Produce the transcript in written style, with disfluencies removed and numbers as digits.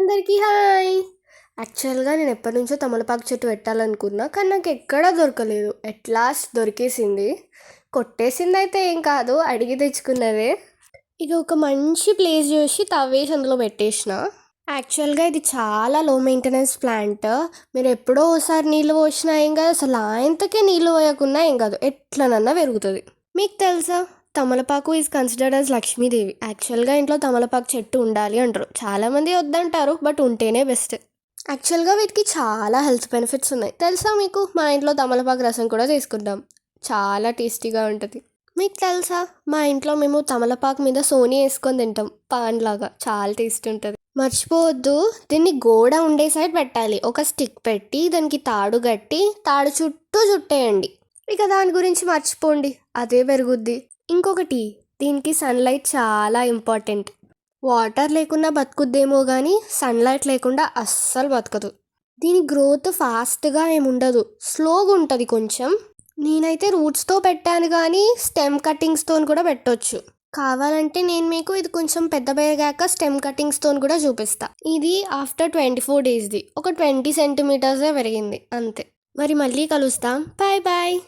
అందరికీ హాయ్. యాక్చువల్గా నేను ఎప్పటి నుంచో తమలపాకు చెట్టు పెట్టాలనుకున్నా, కానీ నాకు ఎక్కడా దొరకలేదు. ఎట్ లాస్ట్ దొరికేసింది. కొట్టేసింది అయితే ఏం కాదు, అడిగి తెచ్చుకున్నదే. ఇక ఒక మంచి ప్లేస్ చూసి తవ్వేసి అందులో పెట్టేసిన. యాక్చువల్గా ఇది చాలా లో మెయింటెనెన్స్ ప్లాంట్. మీరు ఎప్పుడో ఒకసారి నీళ్ళు పోసినా ఏం కాదు, అసలు ఆయంతకే నీళ్ళు పోయకున్నా ఏం కాదు, ఎట్లనన్నా పెరుగుతుంది. మీకు తెలుసా, తమలపాకు ఈజ్ కన్సిడర్డ్ యాజ్ లక్ష్మీదేవి. యాక్చువల్గా ఇంట్లో తమలపాకు చెట్టు ఉండాలి అంటారు. చాలామంది వద్దంటారు, బట్ ఉంటేనే బెస్ట్. యాక్చువల్గా వీటికి చాలా హెల్త్ బెనిఫిట్స్ ఉన్నాయి తెలుసా మీకు. మా ఇంట్లో తమలపాకు రసం కూడా తీసుకుంటాం, చాలా టేస్టీగా ఉంటుంది. మీకు తెలుసా, మా ఇంట్లో మేము తమలపాకు మీద సోని వేసుకొని తింటాం, పాన్ లాగా, చాలా టేస్ట్ ఉంటుంది. మర్చిపోవద్దు, దీన్ని గోడ ఉండే సైడ్ పెట్టాలి. ఒక స్టిక్ పెట్టి దానికి తాడు కట్టి తాడు చుట్టూ చుట్టేయండి. ఇక దాని గురించి మర్చిపోండి, అదే పెరుగుద్ది. ఇంకొకటి, దీనికి సన్లైట్ చాలా ఇంపార్టెంట్. వాటర్ లేకుండా బతుకుద్దేమో కానీ సన్లైట్ లేకుండా అస్సలు బతకదు. దీని గ్రోత్ ఫాస్ట్గా ఏముండదు, స్లోగా ఉంటుంది కొంచెం. నేనైతే రూట్స్తో పెట్టాను, కానీ స్టెమ్ కటింగ్స్తో కూడా పెట్టొచ్చు. కావాలంటే నేను మీకు ఇది కొంచెం పెద్ద పెరిగాక స్టెమ్ కటింగ్స్తో కూడా చూపిస్తా. ఇది ఆఫ్టర్ 24 డేస్ది ఒక 20 సెంటీమీటర్సే పెరిగింది అంతే. మరి మళ్ళీ కలుస్తాం, బాయ్ బాయ్.